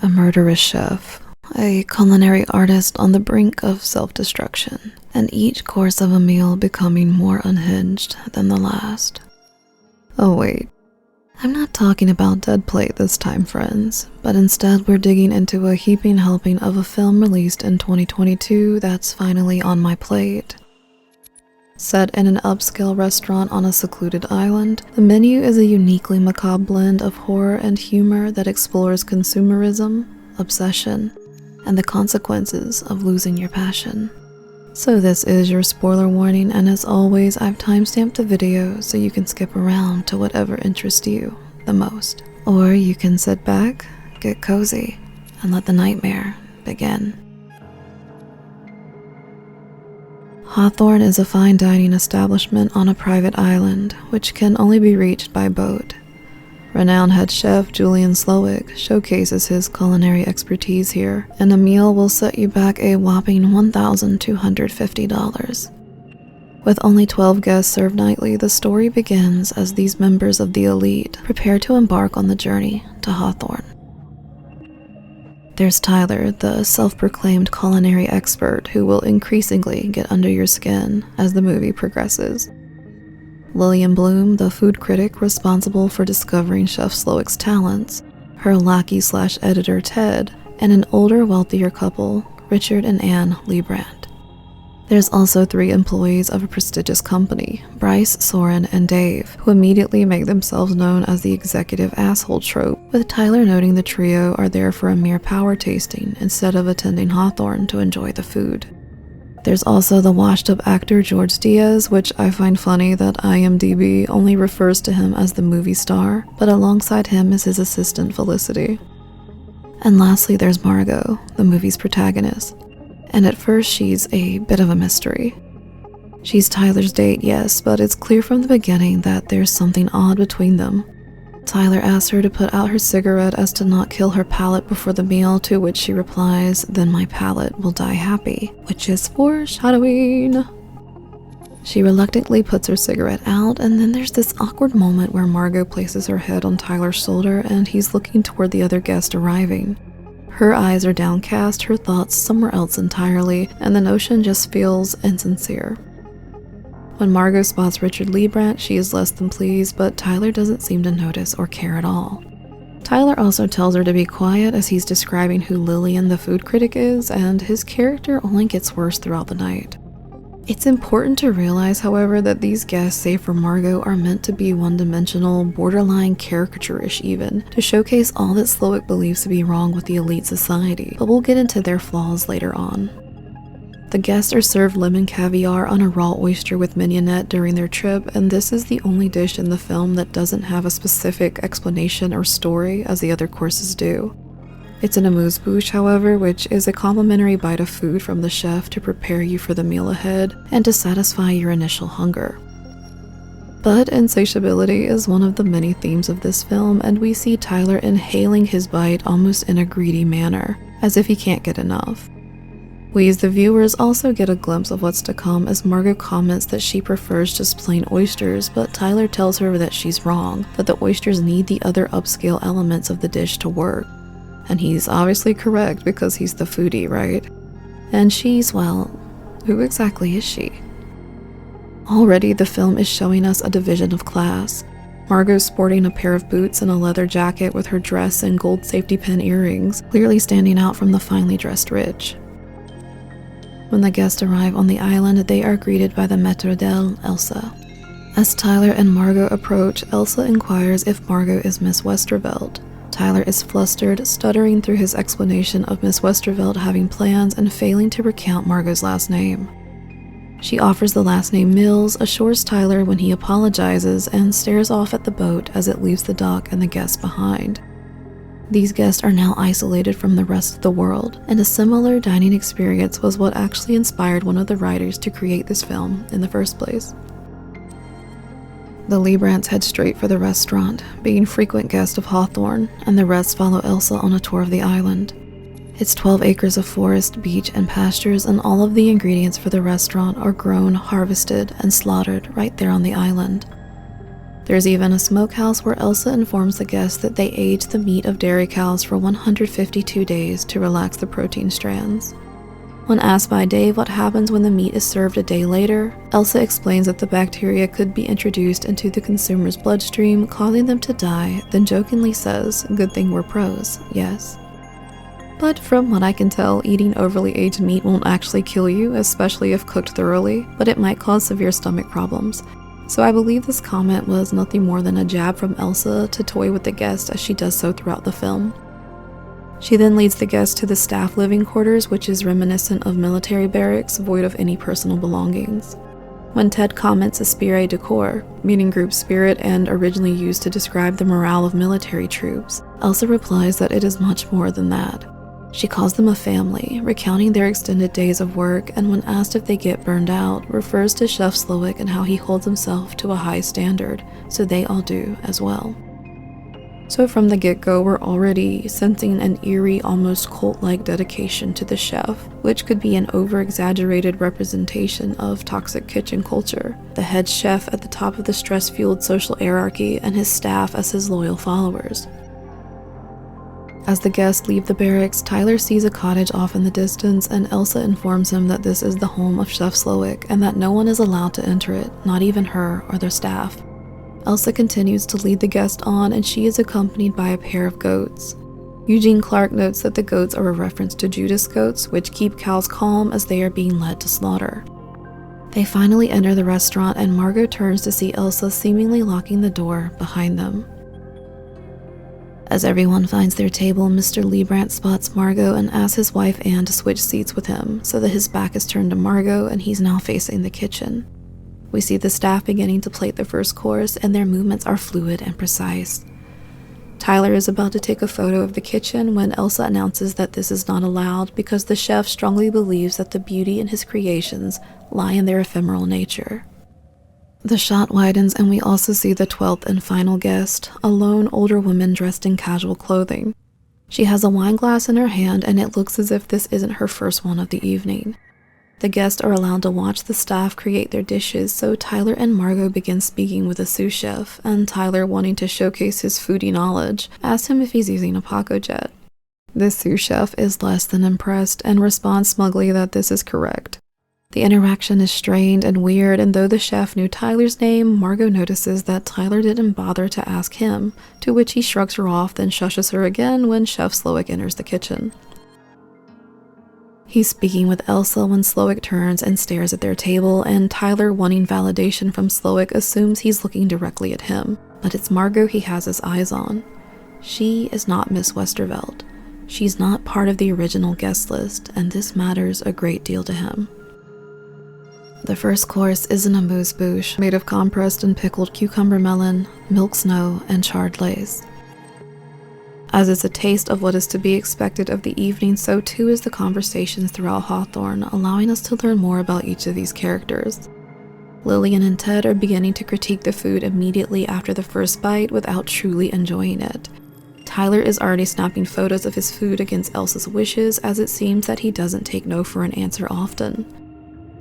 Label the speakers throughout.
Speaker 1: a murderous chef, a culinary artist on the brink of self-destruction, and each course of a meal becoming more unhinged than the last. Oh wait, I'm not talking about Dead Plate this time, friends, but instead we're digging into a heaping helping of a film released in 2022 that's finally on my plate. Set in an upscale restaurant on a secluded island, the menu is a uniquely macabre blend of horror and humor that explores consumerism, obsession, and the consequences of losing your passion. So this is your spoiler warning, and as always, I've timestamped the video so you can skip around to whatever interests you the most. Or you can sit back, get cozy, and let the nightmare begin. Hawthorn is a fine dining establishment on a private island, which can only be reached by boat. Renowned head chef Julian Slowick showcases his culinary expertise here, and a meal will set you back a whopping $1,250. With only 12 guests served nightly, the story begins as these members of the elite prepare to embark on the journey to Hawthorn. There's Tyler, the self-proclaimed culinary expert who will increasingly get under your skin as the movie progresses. Lillian Bloom, the food critic responsible for discovering Chef Slowick's talents, her lackey/editor Ted, and an older, wealthier couple, Richard and Anne Leibrandt. There's also 3 employees of a prestigious company, Bryce, Soren, and Dave, who immediately make themselves known as the executive asshole trope, with Tyler noting the trio are there for a mere power tasting instead of attending Hawthorn to enjoy the food. There's also the washed-up actor George Diaz, which I find funny that IMDb only refers to him as the movie star, but alongside him is his assistant Felicity. And lastly, there's Margot, the movie's protagonist. And at first she's a bit of a mystery. She's Tyler's date, yes, but it's clear from the beginning that there's something odd between them. Tyler asks her to put out her cigarette as to not kill her palate before the meal, to which she replies, "Then my palate will die happy," which is foreshadowing. She reluctantly puts her cigarette out, and then there's this awkward moment where Margot places her head on Tyler's shoulder and he's looking toward the other guest arriving. Her eyes are downcast, her thoughts somewhere else entirely, and the notion just feels insincere. When Margot spots Richard Leibrandt, she is less than pleased, but Tyler doesn't seem to notice or care at all. Tyler also tells her to be quiet as he's describing who Lillian the food critic is, and his character only gets worse throughout the night. It's important to realize, however, that these guests, save for Margot, are meant to be one-dimensional, borderline caricature-ish even, to showcase all that Slowick believes to be wrong with the elite society, but we'll get into their flaws later on. The guests are served lemon caviar on a raw oyster with mignonette during their trip, and this is the only dish in the film that doesn't have a specific explanation or story as the other courses do. It's an amuse-bouche, however, which is a complimentary bite of food from the chef to prepare you for the meal ahead and to satisfy your initial hunger. But insatiability is one of the many themes of this film, and we see Tyler inhaling his bite almost in a greedy manner, as if he can't get enough. We as the viewers also get a glimpse of what's to come as Margot comments that she prefers just plain oysters, but Tyler tells her that she's wrong, that the oysters need the other upscale elements of the dish to work. And he's obviously correct because he's the foodie, right? And she's, well, who exactly is she? Already the film is showing us a division of class. Margot's sporting a pair of boots and a leather jacket with her dress and gold safety pin earrings, clearly standing out from the finely dressed rich. When the guests arrive on the island, they are greeted by the maître d'hôtel, Elsa. As Tyler and Margot approach, Elsa inquires if Margot is Miss Westerveld. Tyler is flustered, stuttering through his explanation of Miss Westerveld having plans and failing to recount Margot's last name. She offers the last name Mills, assures Tyler when he apologizes, and stares off at the boat as it leaves the dock and the guests behind. These guests are now isolated from the rest of the world, and a similar dining experience was what actually inspired one of the writers to create this film in the first place. The Leibrandts head straight for the restaurant, being frequent guests of Hawthorn, and the rest follow Elsa on a tour of the island. It's 12 acres of forest, beach, and pastures, and all of the ingredients for the restaurant are grown, harvested, and slaughtered right there on the island. There's even a smokehouse where Elsa informs the guests that they age the meat of dairy cows for 152 days to relax the protein strands. When asked by Dave what happens when the meat is served a day later, Elsa explains that the bacteria could be introduced into the consumer's bloodstream, causing them to die, then jokingly says, "Good thing we're pros, yes." But from what I can tell, eating overly aged meat won't actually kill you, especially if cooked thoroughly, but it might cause severe stomach problems. So I believe this comment was nothing more than a jab from Elsa to toy with the guest as she does so throughout the film. She then leads the guest to the staff living quarters, which is reminiscent of military barracks, void of any personal belongings. When Ted comments esprit de corps, meaning group spirit and originally used to describe the morale of military troops, Elsa replies that it is much more than that. She calls them a family, recounting their extended days of work, and when asked if they get burned out, refers to Chef Slowick and how he holds himself to a high standard, so they all do as well. So from the get-go, we're already sensing an eerie, almost cult-like dedication to the chef, which could be an over-exaggerated representation of toxic kitchen culture, the head chef at the top of the stress-fueled social hierarchy and his staff as his loyal followers. As the guests leave the barracks, Tyler sees a cottage off in the distance, and Elsa informs him that this is the home of Chef Slowick and that no one is allowed to enter it, not even her or their staff. Elsa continues to lead the guest on, and she is accompanied by a pair of goats. Eugene Clark notes that the goats are a reference to Judas goats, which keep cows calm as they are being led to slaughter. They finally enter the restaurant, and Margot turns to see Elsa seemingly locking the door behind them. As everyone finds their table, Mr. Leibrandt spots Margot and asks his wife Anne to switch seats with him, so that his back is turned to Margot and he's now facing the kitchen. We see the staff beginning to plate the first course, and their movements are fluid and precise. Tyler is about to take a photo of the kitchen when Elsa announces that this is not allowed because the chef strongly believes that the beauty in his creations lie in their ephemeral nature. The shot widens, and we also see the 12th and final guest, a lone older woman dressed in casual clothing. She has a wine glass in her hand, and it looks as if this isn't her first one of the evening. The guests are allowed to watch the staff create their dishes, so Tyler and Margot begin speaking with the sous chef, and Tyler, wanting to showcase his foodie knowledge, asks him if he's using a Paco jet. The sous chef is less than impressed and responds smugly that this is correct. The interaction is strained and weird, and though the chef knew Tyler's name, Margot notices that Tyler didn't bother to ask him, to which he shrugs her off, then shushes her again when Chef Slowick enters the kitchen. He's speaking with Elsa when Slowick turns and stares at their table, and Tyler, wanting validation from Slowick, assumes he's looking directly at him, but it's Margot he has his eyes on. She is not Miss Westervelt. She's not part of the original guest list, and this matters a great deal to him. The first course is an amuse-bouche made of compressed and pickled cucumber melon, milk snow, and charred lace. As it's a taste of what is to be expected of the evening, so too is the conversations throughout Hawthorn, allowing us to learn more about each of these characters. Lillian and Ted are beginning to critique the food immediately after the first bite without truly enjoying it. Tyler is already snapping photos of his food against Elsa's wishes, as it seems that he doesn't take no for an answer often.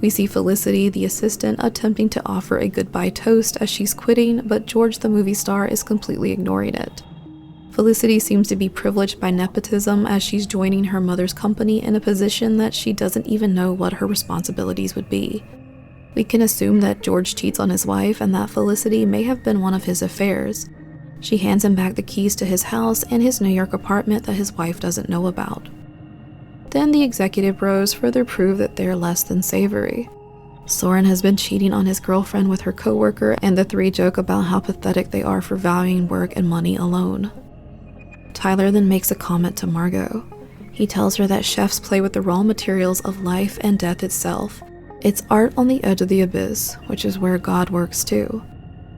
Speaker 1: We see Felicity, the assistant, attempting to offer a goodbye toast as she's quitting, but George the movie star is completely ignoring it. Felicity seems to be privileged by nepotism as she's joining her mother's company in a position that she doesn't even know what her responsibilities would be. We can assume that George cheats on his wife and that Felicity may have been one of his affairs. She hands him back the keys to his house and his New York apartment that his wife doesn't know about. Then the executive bros further prove that they're less than savory. Soren has been cheating on his girlfriend with her coworker, and the three joke about how pathetic they are for valuing work and money alone. Tyler then makes a comment to Margot. He tells her that chefs play with the raw materials of life and death itself. It's art on the edge of the abyss, which is where God works too.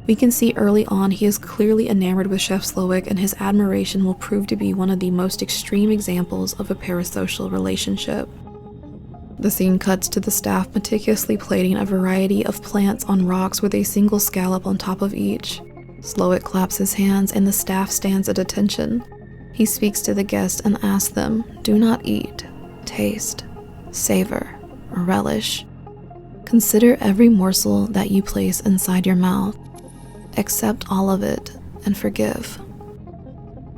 Speaker 1: We can see early on he is clearly enamored with Chef Slowick, and his admiration will prove to be one of the most extreme examples of a parasocial relationship. The scene cuts to the staff meticulously plating a variety of plants on rocks with a single scallop on top of each. Slowick claps his hands and the staff stands at attention. He speaks to the guests and asks them, "Do not eat, taste, savor, or relish. Consider every morsel that you place inside your mouth. Accept all of it and forgive.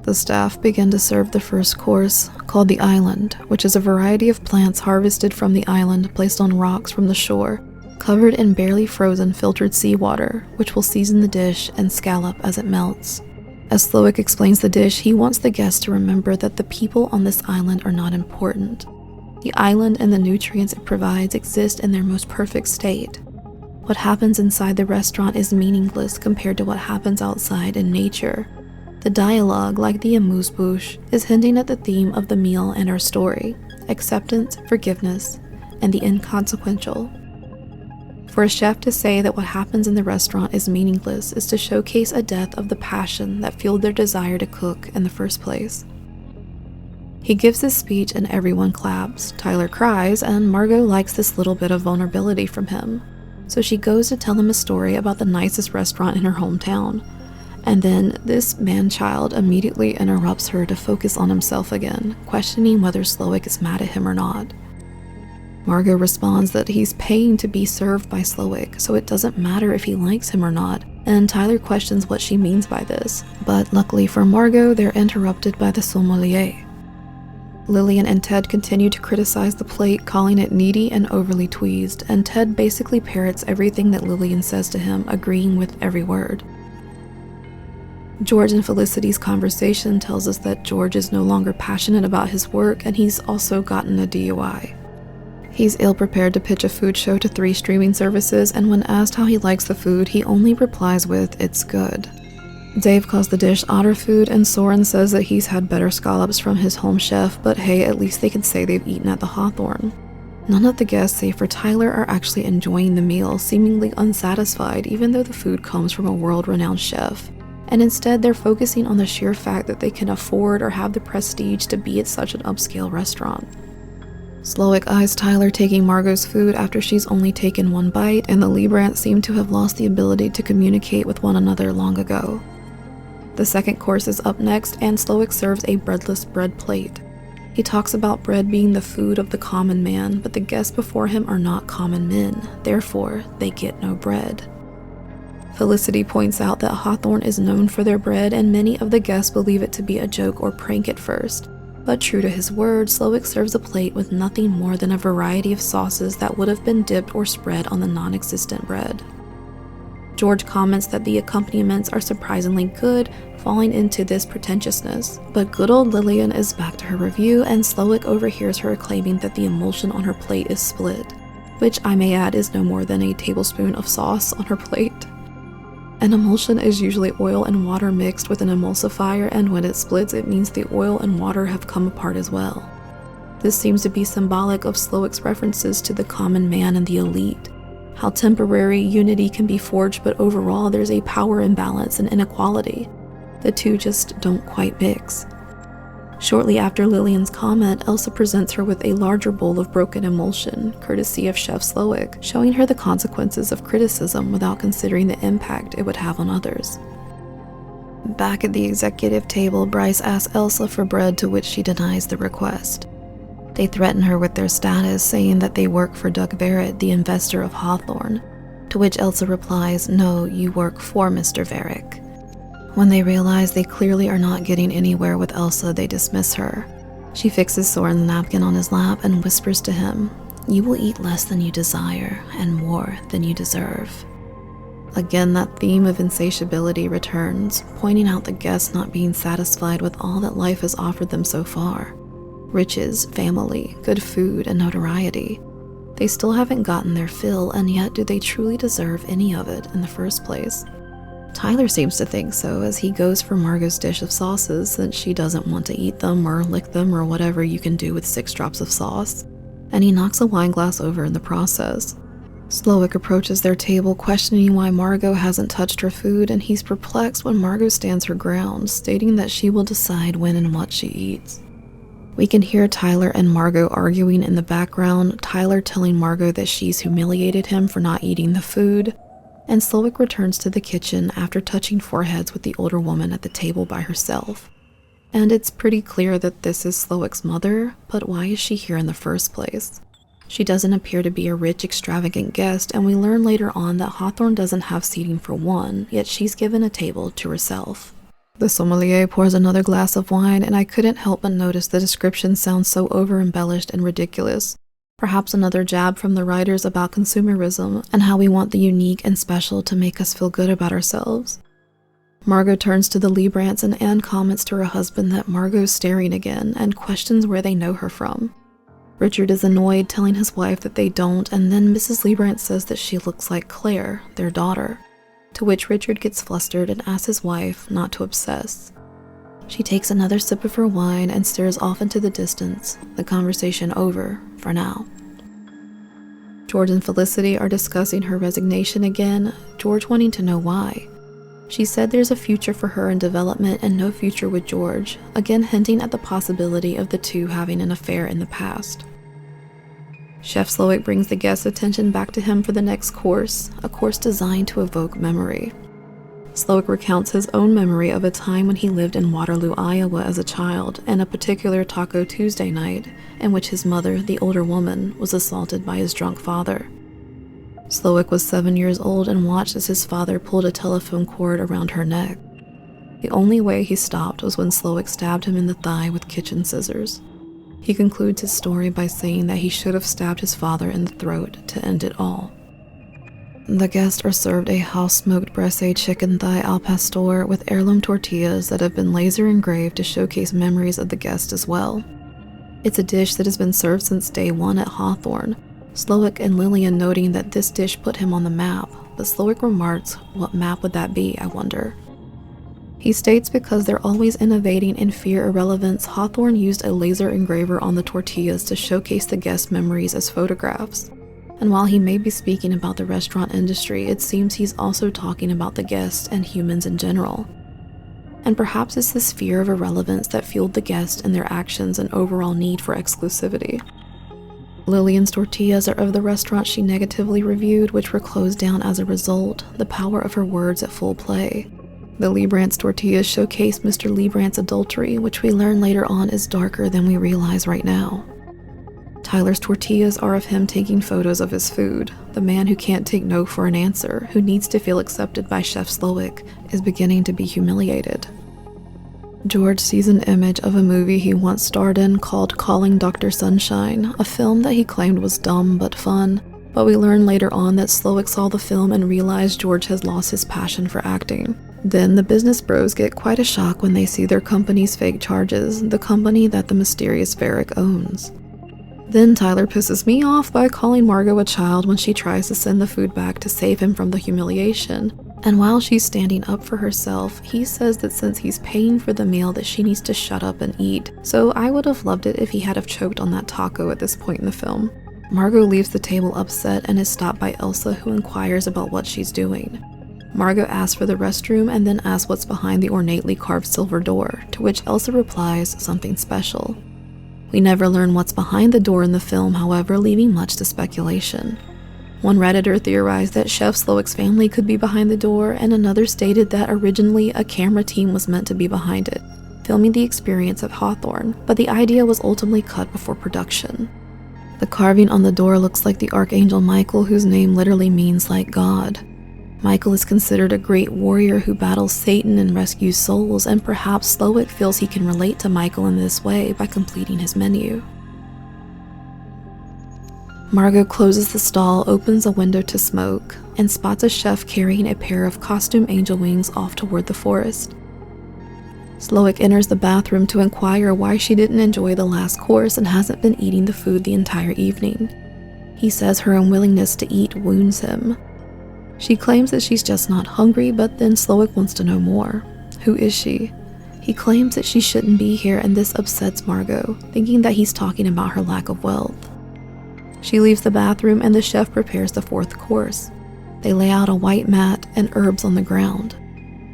Speaker 1: The staff begin to serve the first course, called the island, which is a variety of plants harvested from the island placed on rocks from the shore, covered in barely frozen filtered seawater, which will season the dish and scallop as it melts. As Slowick explains the dish, he wants the guests to remember that the people on this island are not important. The island and the nutrients it provides exist in their most perfect state. What happens inside the restaurant is meaningless compared to what happens outside in nature. The dialogue, like the amuse-bouche, is hinting at the theme of the meal and our story: acceptance, forgiveness, and the inconsequential. For a chef to say that what happens in the restaurant is meaningless is to showcase a death of the passion that fueled their desire to cook in the first place. He gives his speech and everyone claps. Tyler cries, and Margot likes this little bit of vulnerability from him. So she goes to tell him a story about the nicest restaurant in her hometown. And then this man-child immediately interrupts her to focus on himself again, questioning whether Slowick is mad at him or not. Margot responds that he's paying to be served by Slowick, so it doesn't matter if he likes him or not, and Tyler questions what she means by this, but luckily for Margot, they're interrupted by the sommelier. Lillian and Ted continue to criticize the plate, calling it needy and overly tweezed, and Ted basically parrots everything that Lillian says to him, agreeing with every word. George and Felicity's conversation tells us that George is no longer passionate about his work, and he's also gotten a DUI. He's ill-prepared to pitch a food show to 3 streaming services, and when asked how he likes the food, he only replies with, "It's good." Dave calls the dish otter food, and Soren says that he's had better scallops from his home chef, but hey, at least they can say they've eaten at the Hawthorn. None of the guests, save for Tyler, are actually enjoying the meal, seemingly unsatisfied, even though the food comes from a world-renowned chef. And instead they're focusing on the sheer fact that they can afford or have the prestige to be at such an upscale restaurant. Slowick eyes Tyler taking Margot's food after she's only taken 1 bite, and the Librants seem to have lost the ability to communicate with one another long ago. The second course is up next, and Slowick serves a breadless bread plate. He talks about bread being the food of the common man, but the guests before him are not common men, therefore they get no bread. Felicity points out that Hawthorn is known for their bread, and many of the guests believe it to be a joke or prank at first. But true to his word, Slowick serves a plate with nothing more than a variety of sauces that would have been dipped or spread on the non-existent bread. George comments that the accompaniments are surprisingly good, falling into this pretentiousness, but good old Lillian is back to her review, and Slowick overhears her claiming that the emulsion on her plate is split, which I may add is no more than a tablespoon of sauce on her plate. An emulsion is usually oil and water mixed with an emulsifier, and when it splits, it means the oil and water have come apart as well. This seems to be symbolic of Slowick's references to the common man and the elite, how temporary unity can be forged, but overall there's a power imbalance and inequality. The two just don't quite mix. Shortly after Lillian's comment, Elsa presents her with a larger bowl of broken emulsion, courtesy of Chef Slowick, showing her the consequences of criticism without considering the impact it would have on others. Back at the executive table, Bryce asks Elsa for bread, to which she denies the request. They threaten her with their status, saying that they work for Doug Barrett, the investor of Hawthorn, to which Elsa replies, "No, you work for Mr. Varick." When they realize they clearly are not getting anywhere with Elsa, they dismiss her. She fixes Soren's napkin on his lap and whispers to him, "You will eat less than you desire, and more than you deserve." Again, that theme of insatiability returns, pointing out the guests not being satisfied with all that life has offered them so far. Riches, family, good food, and notoriety. They still haven't gotten their fill, and yet do they truly deserve any of it in the first place? Tyler seems to think so, as he goes for Margot's dish of sauces, since she doesn't want to eat them or lick them or whatever you can do with 6 drops of sauce, and he knocks a wine glass over in the process. Slowick approaches their table, questioning why Margot hasn't touched her food, and he's perplexed when Margot stands her ground, stating that she will decide when and what she eats. We can hear Tyler and Margot arguing in the background, Tyler telling Margot that she's humiliated him for not eating the food, and Slowick returns to the kitchen after touching foreheads with the older woman at the table by herself. And it's pretty clear that this is Slowick's mother, but why is she here in the first place? She doesn't appear to be a rich, extravagant guest, and we learn later on that Hawthorn doesn't have seating for one, yet she's given a table to herself. The sommelier pours another glass of wine, and I couldn't help but notice the description sounds so over-embellished and ridiculous. Perhaps another jab from the writers about consumerism and how we want the unique and special to make us feel good about ourselves. Margot turns to the Liebrandts, and Anne comments to her husband that Margot's staring again and questions where they know her from. Richard is annoyed, telling his wife that they don't, and then Mrs. Liebrandt says that she looks like Claire, their daughter, to which Richard gets flustered and asks his wife not to obsess. She takes another sip of her wine and stares off into the distance, the conversation over for now. George and Felicity are discussing her resignation again, George wanting to know why. She said there's a future for her in development and no future with George, again hinting at the possibility of the two having an affair in the past. Chef Slowick brings the guest's attention back to him for the next course, a course designed to evoke memory. Slowick recounts his own memory of a time when he lived in Waterloo, Iowa as a child, and a particular Taco Tuesday night in which his mother, the older woman, was assaulted by his drunk father. Slowick was 7 years old and watched as his father pulled a telephone cord around her neck. The only way he stopped was when Slowick stabbed him in the thigh with kitchen scissors. He concludes his story by saying that he should have stabbed his father in the throat to end it all. The guests are served a house-smoked braised chicken thigh al pastor with heirloom tortillas that have been laser engraved to showcase memories of the guest as well. It's a dish that has been served since day one at Hawthorn, Slowick and Lillian noting that this dish put him on the map, but Slowick remarks, what map would that be, I wonder? He states because they're always innovating in fear irrelevance, Hawthorn used a laser engraver on the tortillas to showcase the guest memories as photographs. And while he may be speaking about the restaurant industry, it seems he's also talking about the guests and humans in general. And perhaps it's this fear of irrelevance that fueled the guests and their actions and overall need for exclusivity. Lillian's tortillas are of the restaurant she negatively reviewed, which were closed down as a result, the power of her words at full play. The Liebrandts' tortillas showcase Mr. Liebrandt's adultery, which we learn later on is darker than we realize right now. Tyler's tortillas are of him taking photos of his food. The man who can't take no for an answer, who needs to feel accepted by Chef Slowick, is beginning to be humiliated. George sees an image of a movie he once starred in called Calling Dr. Sunshine, a film that he claimed was dumb but fun, but we learn later on that Slowick saw the film and realized George has lost his passion for acting. Then the business bros get quite a shock when they see their company's fake charges, the company that the mysterious Varric owns. Then Tyler pisses me off by calling Margot a child when she tries to send the food back to save him from the humiliation. And while she's standing up for herself, he says that since he's paying for the meal that she needs to shut up and eat. So I would have loved it if he had have choked on that taco at this point in the film. Margot leaves the table upset and is stopped by Elsa, who inquires about what she's doing. Margot asks for the restroom and then asks what's behind the ornately carved silver door, to which Elsa replies something special. We never learn what's behind the door in the film, however, leaving much to speculation. One Redditor theorized that Chef Slowick's family could be behind the door, and another stated that originally a camera team was meant to be behind it, filming the experience at Hawthorn, but the idea was ultimately cut before production. The carving on the door looks like the Archangel Michael, whose name literally means like God. Michael is considered a great warrior who battles Satan and rescues souls, and perhaps Slowick feels he can relate to Michael in this way by completing his menu. Margot closes the stall, opens a window to smoke, and spots a chef carrying a pair of costume angel wings off toward the forest. Slowick enters the bathroom to inquire why she didn't enjoy the last course and hasn't been eating the food the entire evening. He says her unwillingness to eat wounds him. She claims that she's just not hungry, but then Slowick wants to know more. Who is she? He claims that she shouldn't be here, and this upsets Margot, thinking that he's talking about her lack of wealth. She leaves the bathroom and the chef prepares the fourth course. They lay out a white mat and herbs on the ground.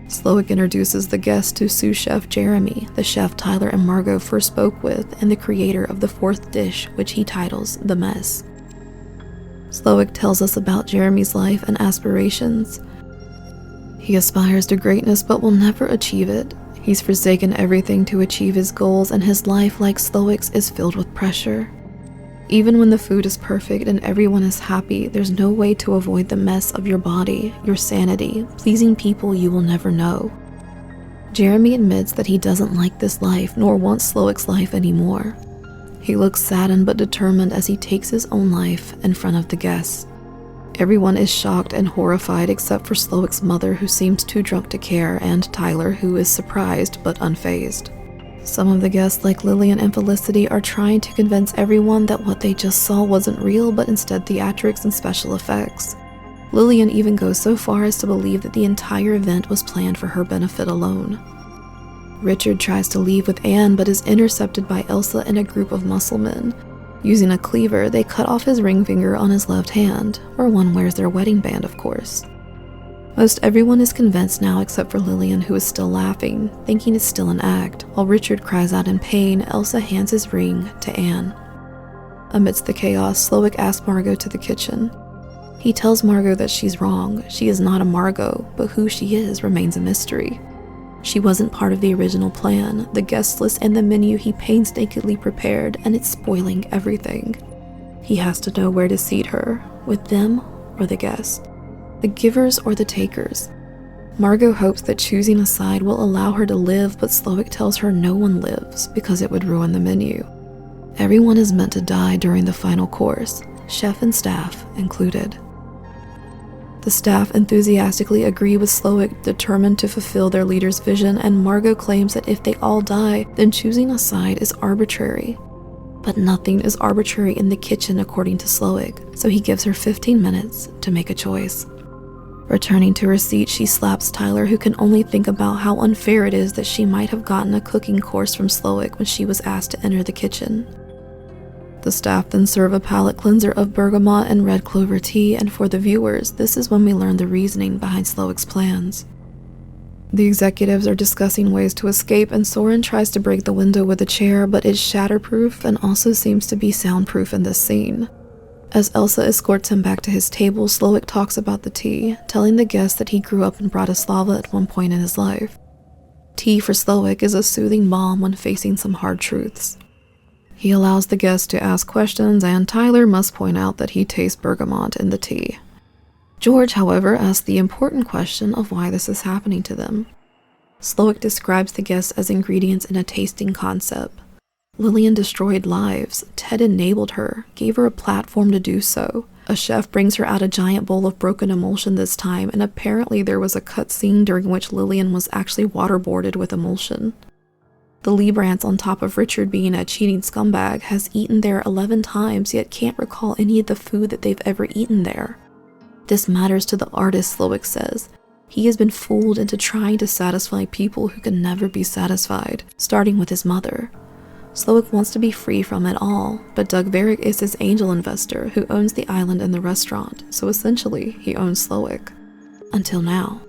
Speaker 1: Slowick introduces the guests to sous chef Jeremy, the chef Tyler and Margot first spoke with, and the creator of the fourth dish, which he titles The Mess. Slowick tells us about Jeremy's life and aspirations. He aspires to greatness but will never achieve it. He's forsaken everything to achieve his goals, and his life, like Slowick's, is filled with pressure. Even when the food is perfect and everyone is happy, there's no way to avoid the mess of your body, your sanity, pleasing people you will never know. Jeremy admits that he doesn't like this life nor wants Slowick's life anymore. He looks saddened but determined as he takes his own life in front of the guests. Everyone is shocked and horrified except for Slowick's mother, who seems too drunk to care, and Tyler, who is surprised but unfazed. Some of the guests, like Lillian and Felicity, are trying to convince everyone that what they just saw wasn't real but instead theatrics and special effects. Lillian even goes so far as to believe that the entire event was planned for her benefit alone. Richard tries to leave with Anne but is intercepted by Elsa and a group of muscle men. Using a cleaver, they cut off his ring finger on his left hand, where one wears their wedding band, of course. Most everyone is convinced now except for Lillian, who is still laughing, thinking it's still an act. While Richard cries out in pain, Elsa hands his ring to Anne. Amidst the chaos, Slowick asks Margot to the kitchen. He tells Margot that she's wrong. She is not a Margot, but who she is remains a mystery. She wasn't part of the original plan, the guest list and the menu he painstakingly prepared, and it's spoiling everything. He has to know where to seat her, with them or the guests. The givers or the takers. Margot hopes that choosing a side will allow her to live, but Slowick tells her no one lives because it would ruin the menu. Everyone is meant to die during the final course, chef and staff included. The staff enthusiastically agree with Slowick, determined to fulfill their leader's vision, and Margot claims that if they all die, then choosing a side is arbitrary. But nothing is arbitrary in the kitchen according to Slowick, so he gives her 15 minutes to make a choice. Returning to her seat, she slaps Tyler, who can only think about how unfair it is that she might have gotten a cooking course from Slowick when she was asked to enter the kitchen. The staff then serve a palate cleanser of bergamot and red clover tea, and for the viewers, this is when we learn the reasoning behind Slowick's plans. The executives are discussing ways to escape, and Soren tries to break the window with a chair, but is shatterproof and also seems to be soundproof in this scene. As Elsa escorts him back to his table, Slowick talks about the tea, telling the guests that he grew up in Bratislava at one point in his life. Tea for Slowick is a soothing balm when facing some hard truths. He allows the guests to ask questions, and Tyler must point out that he tastes bergamot in the tea. George, however, asks the important question of why this is happening to them. Slowick describes the guests as ingredients in a tasting concept. Lillian destroyed lives. Ted enabled her, gave her a platform to do so. A chef brings her out a giant bowl of broken emulsion this time, and apparently there was a cut scene during which Lillian was actually waterboarded with emulsion. The Liebrandts, on top of Richard being a cheating scumbag, has eaten there 11 times, yet can't recall any of the food that they've ever eaten there. This matters to the artist, Slowick says. He has been fooled into trying to satisfy people who can never be satisfied, starting with his mother. Slowick wants to be free from it all, but Doug Varick is his angel investor who owns the island and the restaurant, so essentially he owns Slowick. Until now.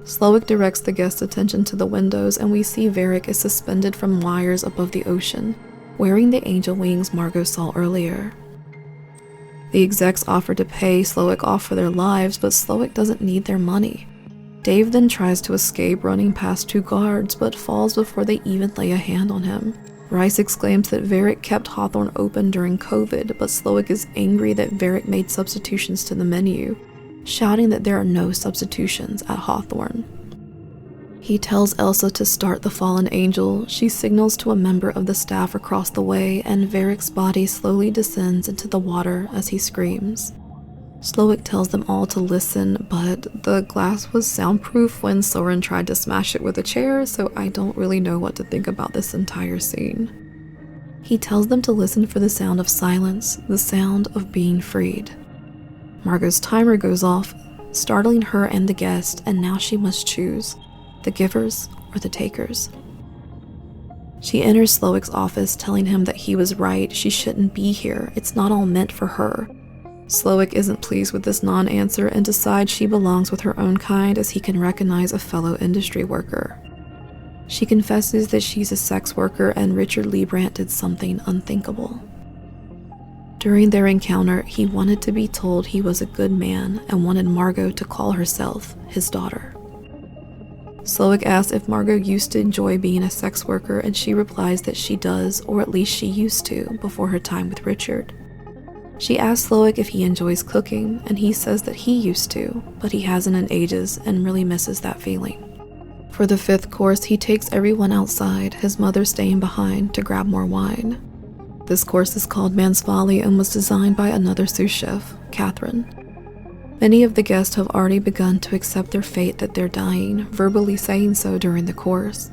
Speaker 1: Slowick directs the guests' attention to the windows, and we see Varick is suspended from wires above the ocean, wearing the angel wings Margot saw earlier. The execs offer to pay Slowick off for their lives, but Slowick doesn't need their money. Dave then tries to escape, running past 2 guards, but falls before they even lay a hand on him. Rice exclaims that Varick kept Hawthorn open during COVID, but Slowick is angry that Varick made substitutions to the menu, shouting that there are no substitutions at Hawthorn. He tells Elsa to start the fallen angel. She signals to a member of the staff across the way, and Varick's body slowly descends into the water as he screams. Slowick tells them all to listen, but the glass was soundproof when Soren tried to smash it with a chair, so I don't really know what to think about this entire scene. He tells them to listen for the sound of silence, the sound of being freed. Margot's timer goes off, startling her and the guest, and now she must choose, the givers or the takers. She enters Slowick's office, telling him that he was right, she shouldn't be here, it's not all meant for her. Slowick isn't pleased with this non-answer and decides she belongs with her own kind, as he can recognize a fellow industry worker. She confesses that she's a sex worker and Richard Liebrandt did something unthinkable. During their encounter, he wanted to be told he was a good man and wanted Margot to call herself his daughter. Slowick asks if Margot used to enjoy being a sex worker, and she replies that she does, or at least she used to, before her time with Richard. She asks Slowick if he enjoys cooking, and he says that he used to, but he hasn't in ages and really misses that feeling. For the 5th course, he takes everyone outside, his mother staying behind to grab more wine. This course is called Man's Folly and was designed by another sous chef, Catherine. Many of the guests have already begun to accept their fate that they're dying, verbally saying so during the course.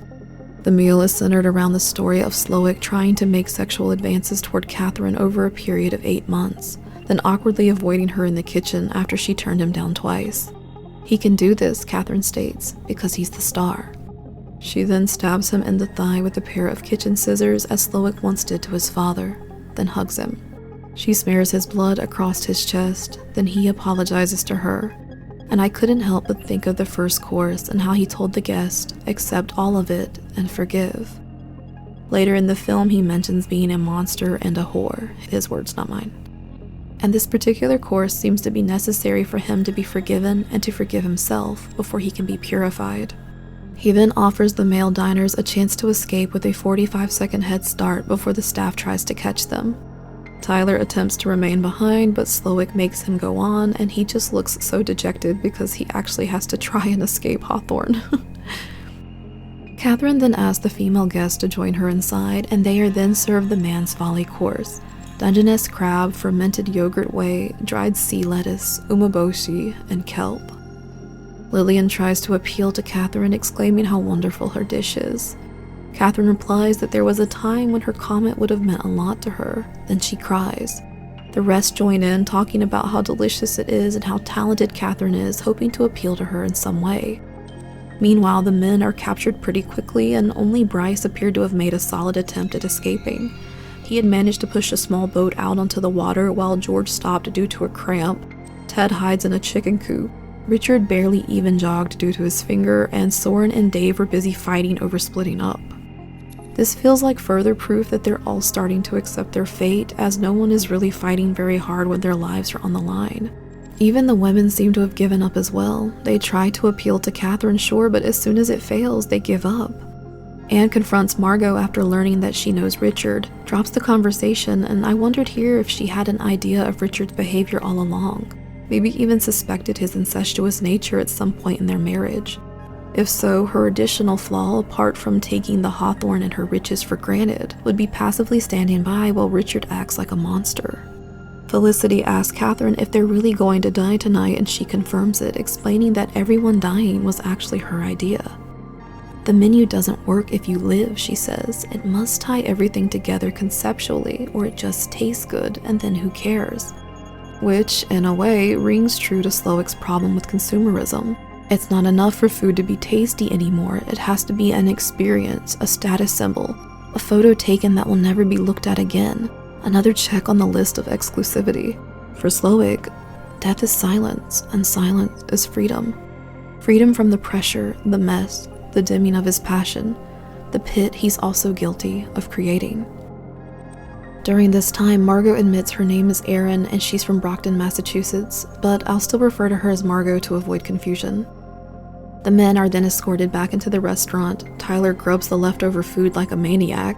Speaker 1: The meal is centered around the story of Slowick trying to make sexual advances toward Catherine over a period of 8 months, then awkwardly avoiding her in the kitchen after she turned him down twice. He can do this, Catherine states, because he's the star. She then stabs him in the thigh with a pair of kitchen scissors as Slowick once did to his father, then hugs him. She smears his blood across his chest, then he apologizes to her, and I couldn't help but think of the 1st course and how he told the guest, accept all of it and forgive. Later in the film, he mentions being a monster and a whore, his words, not mine. And this particular course seems to be necessary for him to be forgiven and to forgive himself before he can be purified. He then offers the male diners a chance to escape with a 45-second head start before the staff tries to catch them. Tyler attempts to remain behind, but Slowick makes him go on, and he just looks so dejected because he actually has to try and escape Hawthorn. Catherine then asks the female guests to join her inside, and they are then served the Man's Folly course: Dungeness crab, fermented yogurt whey, dried sea lettuce, umeboshi, and kelp. Lillian tries to appeal to Catherine, exclaiming how wonderful her dish is. Catherine replies that there was a time when her comment would have meant a lot to her, then she cries. The rest join in, talking about how delicious it is and how talented Catherine is, hoping to appeal to her in some way. Meanwhile, the men are captured pretty quickly, and only Bryce appeared to have made a solid attempt at escaping. He had managed to push a small boat out onto the water while George stopped due to a cramp. Ted hides in a chicken coop. Richard barely even jogged due to his finger, and Soren and Dave were busy fighting over splitting up. This feels like further proof that they're all starting to accept their fate, as no one is really fighting very hard when their lives are on the line. Even the women seem to have given up as well. They try to appeal to Catherine, sure, but as soon as it fails, they give up. Anne confronts Margot after learning that she knows Richard, drops the conversation, and I wondered here if she had an idea of Richard's behavior all along, maybe even suspected his incestuous nature at some point in their marriage. If so, her additional flaw, apart from taking the Hawthorn and her riches for granted, would be passively standing by while Richard acts like a monster. Felicity asks Catherine if they're really going to die tonight, and she confirms it, explaining that everyone dying was actually her idea. The menu doesn't work if you live, she says. It must tie everything together conceptually, or it just tastes good, and then who cares? Which, in a way, rings true to Slowick's problem with consumerism. It's not enough for food to be tasty anymore. It has to be an experience, a status symbol, a photo taken that will never be looked at again, another check on the list of exclusivity. For Slowick, death is silence, and silence is freedom. Freedom from the pressure, the mess, the dimming of his passion, the pit he's also guilty of creating. During this time, Margot admits her name is Erin and she's from Brockton, Massachusetts, but I'll still refer to her as Margot to avoid confusion. The men are then escorted back into the restaurant. Tyler grubs the leftover food like a maniac,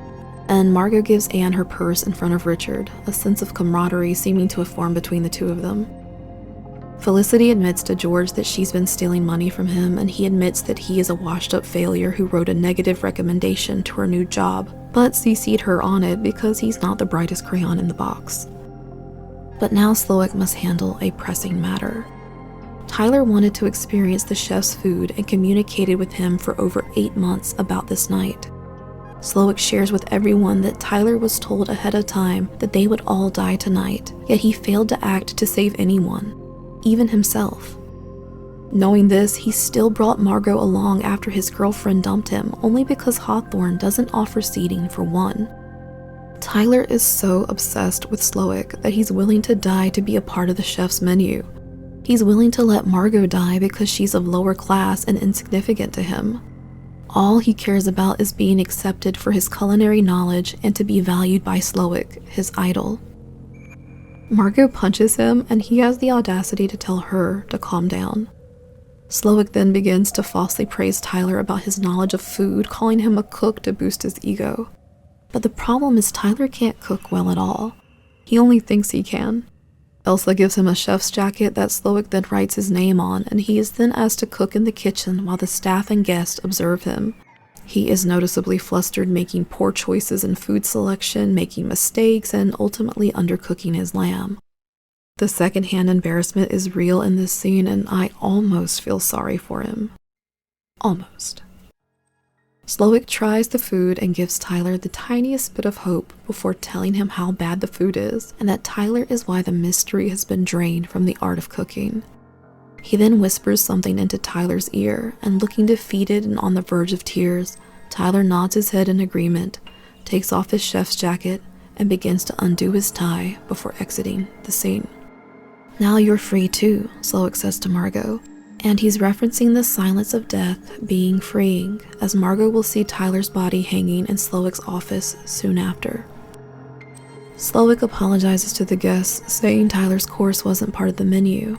Speaker 1: and Margot gives Anne her purse in front of Richard, a sense of camaraderie seeming to have formed between the two of them. Felicity admits to George that she's been stealing money from him, and he admits that he is a washed-up failure who wrote a negative recommendation to her new job, but CC'd her on it because he's not the brightest crayon in the box. But now Slowick must handle a pressing matter. Tyler wanted to experience the chef's food and communicated with him for over 8 months about this night. Slowick shares with everyone that Tyler was told ahead of time that they would all die tonight, yet he failed to act to save anyone, even himself. Knowing this, he still brought Margot along after his girlfriend dumped him, only because Hawthorn doesn't offer seating for one. Tyler is so obsessed with Slowick that he's willing to die to be a part of the chef's menu. He's willing to let Margot die because she's of lower class and insignificant to him. All he cares about is being accepted for his culinary knowledge and to be valued by Slowick, his idol. Margot punches him, and he has the audacity to tell her to calm down. Slowick then begins to falsely praise Tyler about his knowledge of food, calling him a cook to boost his ego. But the problem is Tyler can't cook well at all. He only thinks he can. Elsa gives him a chef's jacket that Slowick then writes his name on, and he is then asked to cook in the kitchen while the staff and guests observe him. He is noticeably flustered, making poor choices in food selection, making mistakes, and ultimately undercooking his lamb. The secondhand embarrassment is real in this scene, and I almost feel sorry for him. Almost. Slowick tries the food and gives Tyler the tiniest bit of hope before telling him how bad the food is, and that Tyler is why the mystery has been drained from the art of cooking. He then whispers something into Tyler's ear, and looking defeated and on the verge of tears, Tyler nods his head in agreement, takes off his chef's jacket, and begins to undo his tie before exiting the scene. "Now you're free too," Slowick says to Margot, and he's referencing the silence of death being freeing, as Margot will see Tyler's body hanging in Slowick's office soon after. Slowick apologizes to the guests, saying Tyler's course wasn't part of the menu.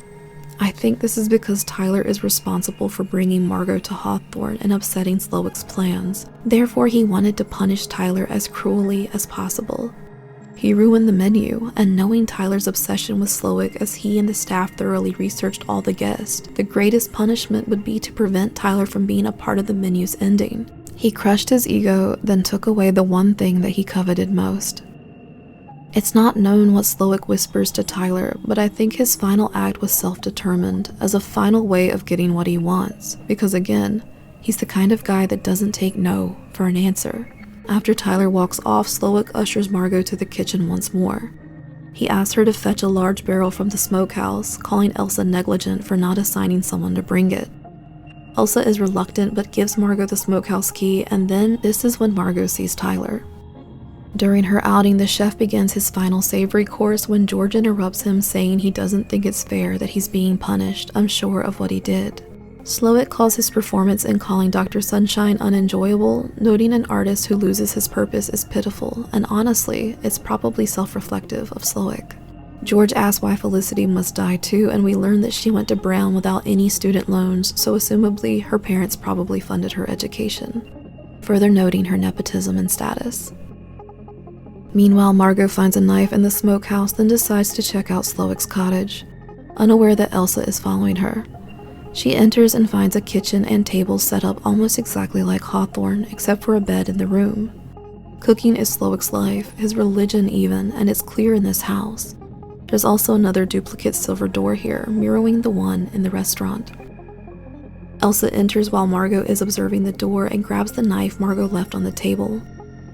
Speaker 1: I think this is because Tyler is responsible for bringing Margot to Hawthorn and upsetting Slowick's plans. Therefore, he wanted to punish Tyler as cruelly as possible. He ruined the menu, and knowing Tyler's obsession with Slowick as he and the staff thoroughly researched all the guests, the greatest punishment would be to prevent Tyler from being a part of the menu's ending. He crushed his ego, then took away the one thing that he coveted most. It's not known what Slowick whispers to Tyler, but I think his final act was self-determined, as a final way of getting what he wants, because again, he's the kind of guy that doesn't take no for an answer. After Tyler walks off, Slowick ushers Margot to the kitchen once more. He asks her to fetch a large barrel from the smokehouse, calling Elsa negligent for not assigning someone to bring it. Elsa is reluctant but gives Margot the smokehouse key, and then this is when Margot sees Tyler. During her outing, the chef begins his final savory course when George interrupts him, saying he doesn't think it's fair that he's being punished, unsure of what he did. Slowick calls his performance in Calling Dr. Sunshine unenjoyable, noting an artist who loses his purpose is pitiful, and honestly, it's probably self-reflective of Slowick. George asks why Felicity must die too, and we learn that she went to Brown without any student loans, so assumably her parents probably funded her education, further noting her nepotism and status. Meanwhile, Margot finds a knife in the smokehouse, then decides to check out Slowick's cottage, unaware that Elsa is following her. She enters and finds a kitchen and tables set up almost exactly like Hawthorn, except for a bed in the room. Cooking is Slowick's life, his religion even, and it's clear in this house. There's also another duplicate silver door here, mirroring the one in the restaurant. Elsa enters while Margot is observing the door and grabs the knife Margot left on the table.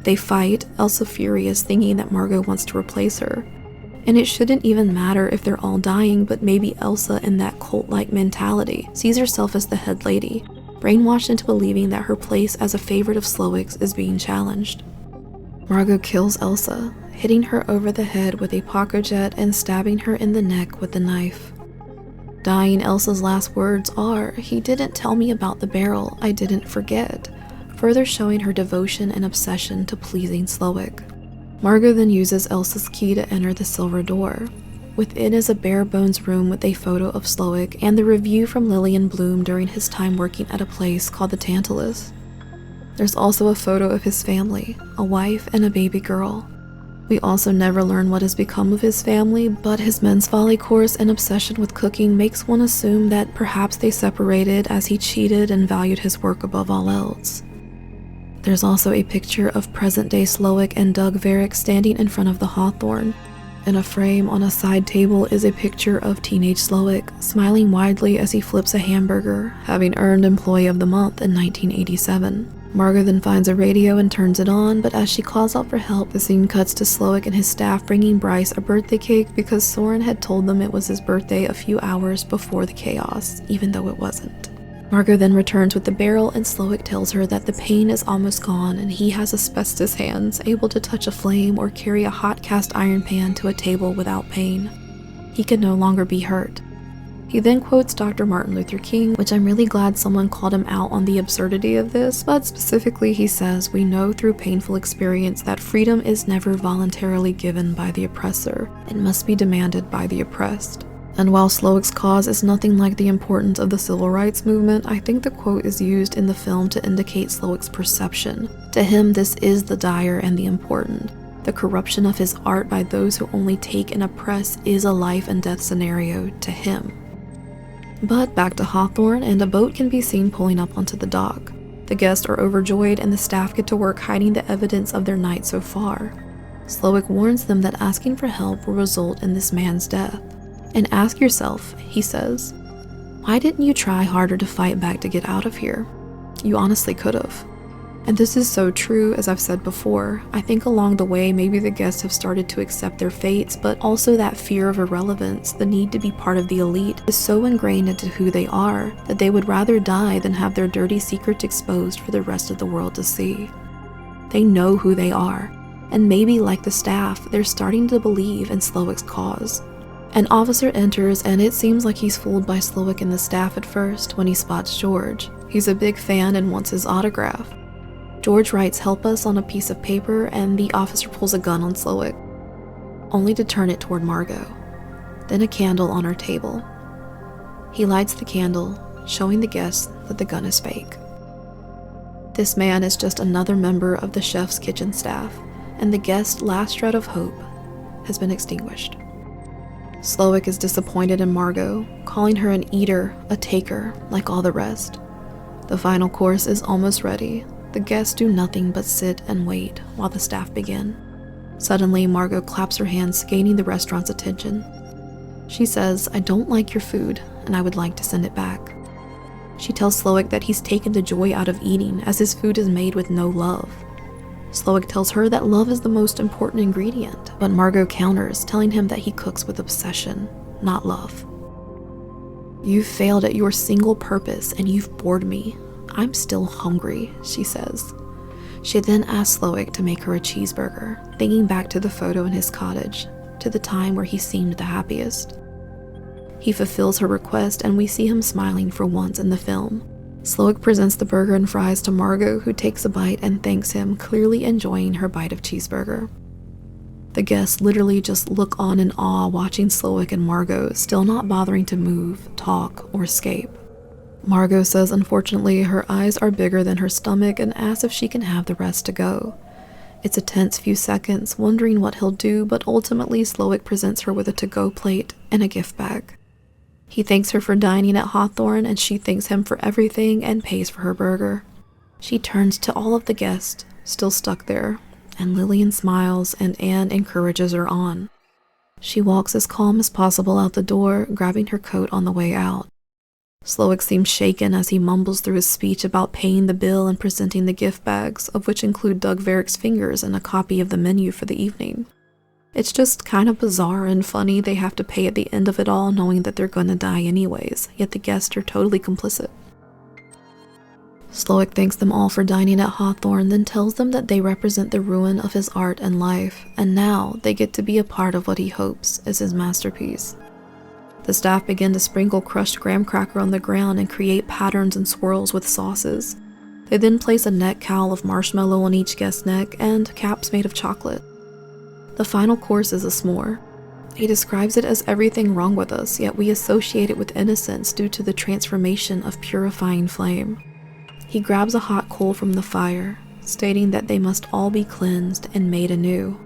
Speaker 1: They fight, Elsa furious, thinking that Margot wants to replace her. And it shouldn't even matter if they're all dying, but maybe Elsa, in that cult-like mentality, sees herself as the head lady, brainwashed into believing that her place as a favorite of Slowick's is being challenged. Margot kills Elsa, hitting her over the head with a poker jet and stabbing her in the neck with the knife. Dying, Elsa's last words are, "He didn't tell me about the barrel, I didn't forget," further showing her devotion and obsession to pleasing Slowick. Margot then uses Elsa's key to enter the silver door. Within is a bare-bones room with a photo of Slowick and the review from Lillian Bloom during his time working at a place called the Tantalus. There's also a photo of his family, a wife and a baby girl. We also never learn what has become of his family, but his men's folly course and obsession with cooking makes one assume that perhaps they separated as he cheated and valued his work above all else. There's also a picture of present-day Slowick and Doug Varick standing in front of the Hawthorn. In a frame on a side table is a picture of teenage Slowick, smiling widely as he flips a hamburger, having earned Employee of the Month in 1987. Margot then finds a radio and turns it on, but as she calls out for help, the scene cuts to Slowick and his staff bringing Bryce a birthday cake because Soren had told them it was his birthday a few hours before the chaos, even though it wasn't. Margot then returns with the barrel, and Slowick tells her that the pain is almost gone and he has asbestos hands, able to touch a flame or carry a hot cast iron pan to a table without pain. He can no longer be hurt. He then quotes Dr. Martin Luther King, which I'm really glad someone called him out on the absurdity of this, but specifically he says, "We know through painful experience that freedom is never voluntarily given by the oppressor. It must be demanded by the oppressed." And while Slowick's cause is nothing like the importance of the civil rights movement, I think the quote is used in the film to indicate Slowick's perception. To him, this is the dire and the important. The corruption of his art by those who only take and oppress is a life and death scenario to him. But back to Hawthorn, and a boat can be seen pulling up onto the dock. The guests are overjoyed and the staff get to work hiding the evidence of their night so far. Slowick warns them that asking for help will result in this man's death. And ask yourself, he says, why didn't you try harder to fight back to get out of here? You honestly could have. And this is so true, as I've said before. I think along the way, maybe the guests have started to accept their fates, but also that fear of irrelevance, the need to be part of the elite, is so ingrained into who they are that they would rather die than have their dirty secrets exposed for the rest of the world to see. They know who they are, and maybe like the staff, they're starting to believe in Slowick's cause. An officer enters, and it seems like he's fooled by Slowick and the staff at first when he spots George. He's a big fan and wants his autograph. George writes "help us" on a piece of paper, and the officer pulls a gun on Slowick, only to turn it toward Margot, then a candle on her table. He lights the candle, showing the guests that the gun is fake. This man is just another member of the chef's kitchen staff, and the guest's last shred of hope has been extinguished. Slowick is disappointed in Margot, calling her an eater, a taker, like all the rest. The final course is almost ready. The guests do nothing but sit and wait while the staff begin. Suddenly, Margot claps her hands, gaining the restaurant's attention. She says, "I don't like your food, and I would like to send it back." She tells Slowick that he's taken the joy out of eating, as his food is made with no love. Slowick tells her that love is the most important ingredient, but Margot counters, telling him that he cooks with obsession, not love. "You've failed at your single purpose, and you've bored me. I'm still hungry," she says. She then asks Slowick to make her a cheeseburger, thinking back to the photo in his cottage, to the time where he seemed the happiest. He fulfills her request, and we see him smiling for once in the film. Slowick presents the burger and fries to Margot, who takes a bite and thanks him, clearly enjoying her bite of cheeseburger. The guests literally just look on in awe, watching Slowick and Margot, still not bothering to move, talk, or escape. Margot says unfortunately her eyes are bigger than her stomach and asks if she can have the rest to go. It's a tense few seconds, wondering what he'll do, but ultimately Slowick presents her with a to-go plate and a gift bag. He thanks her for dining at Hawthorn, and she thanks him for everything and pays for her burger. She turns to all of the guests, still stuck there, and Lillian smiles and Anne encourages her on. She walks as calm as possible out the door, grabbing her coat on the way out. Slowick seems shaken as he mumbles through his speech about paying the bill and presenting the gift bags, of which include Doug Varick's fingers and a copy of the menu for the evening. It's just kind of bizarre and funny they have to pay at the end of it all, knowing that they're gonna die anyways, yet the guests are totally complicit. Slowick thanks them all for dining at Hawthorn, then tells them that they represent the ruin of his art and life, and now they get to be a part of what he hopes is his masterpiece. The staff begin to sprinkle crushed graham cracker on the ground and create patterns and swirls with sauces. They then place a neck cowl of marshmallow on each guest's neck and caps made of chocolate. The final course is a s'more. He describes it as everything wrong with us, yet we associate it with innocence due to the transformation of purifying flame. He grabs a hot coal from the fire, stating that they must all be cleansed and made anew.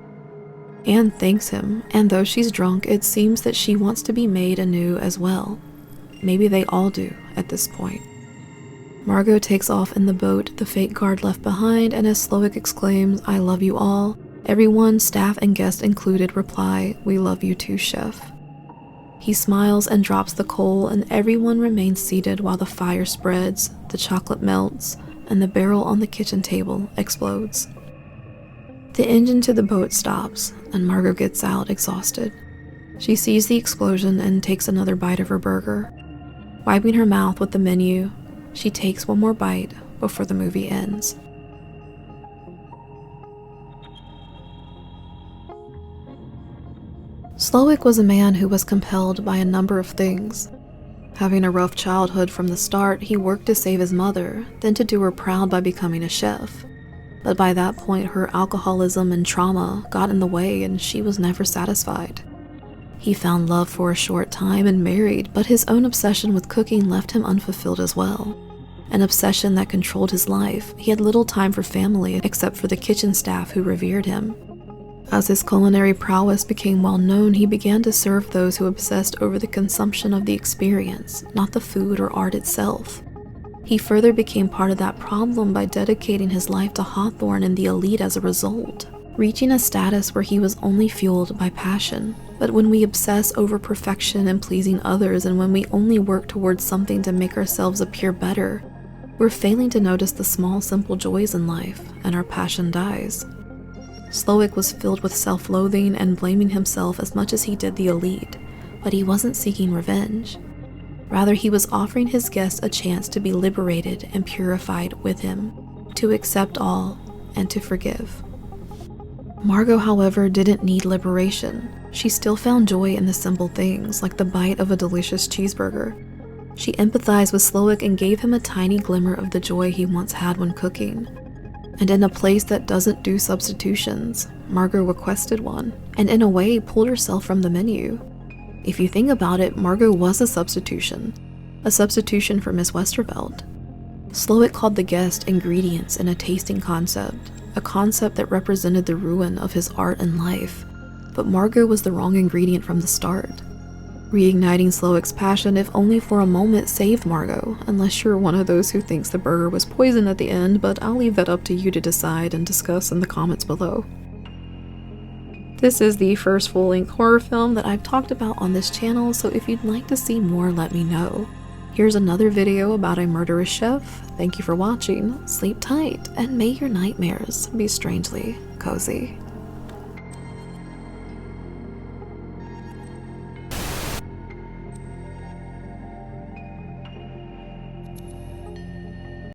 Speaker 1: Anne thanks him, and though she's drunk, it seems that she wants to be made anew as well. Maybe they all do at this point. Margot takes off in the boat the fake guard left behind, and as Slowick exclaims, "I love you all," everyone, staff and guests included, reply, "We love you too, chef." He smiles and drops the coal, and everyone remains seated while the fire spreads, the chocolate melts, and the barrel on the kitchen table explodes. The engine to the boat stops, and Margot gets out, exhausted. She sees the explosion and takes another bite of her burger. Wiping her mouth with the menu, she takes one more bite before the movie ends. Slowick was a man who was compelled by a number of things. Having a rough childhood from the start, he worked to save his mother, then to do her proud by becoming a chef. But by that point, her alcoholism and trauma got in the way, and she was never satisfied. He found love for a short time and married, but his own obsession with cooking left him unfulfilled as well. An obsession that controlled his life. He had little time for family except for the kitchen staff who revered him. As his culinary prowess became well known, he began to serve those who obsessed over the consumption of the experience, not the food or art itself. He further became part of that problem by dedicating his life to Hawthorn and the elite as a result, reaching a status where he was only fueled by passion. But when we obsess over perfection and pleasing others, and when we only work towards something to make ourselves appear better, we're failing to notice the small, simple joys in life, and our passion dies. Slowick was filled with self-loathing and blaming himself as much as he did the elite, but he wasn't seeking revenge. Rather, he was offering his guests a chance to be liberated and purified with him, to accept all and to forgive. Margot, however, didn't need liberation. She still found joy in the simple things, like the bite of a delicious cheeseburger. She empathized with Slowick and gave him a tiny glimmer of the joy he once had when cooking. And in a place that doesn't do substitutions, Margot requested one, and in a way pulled herself from the menu. If you think about it, Margot was a substitution for Miss Westervelt. Slowick called the guest ingredients in a tasting concept, a concept that represented the ruin of his art and life, but Margot was the wrong ingredient from the start. Reigniting Slowick's passion, if only for a moment, saved Margot, unless you're one of those who thinks the burger was poison at the end, but I'll leave that up to you to decide and discuss in the comments below. This is the first full-length horror film that I've talked about on this channel, so if you'd like to see more, let me know. Here's another video about a murderous chef. Thank you for watching, sleep tight, and may your nightmares be strangely cozy.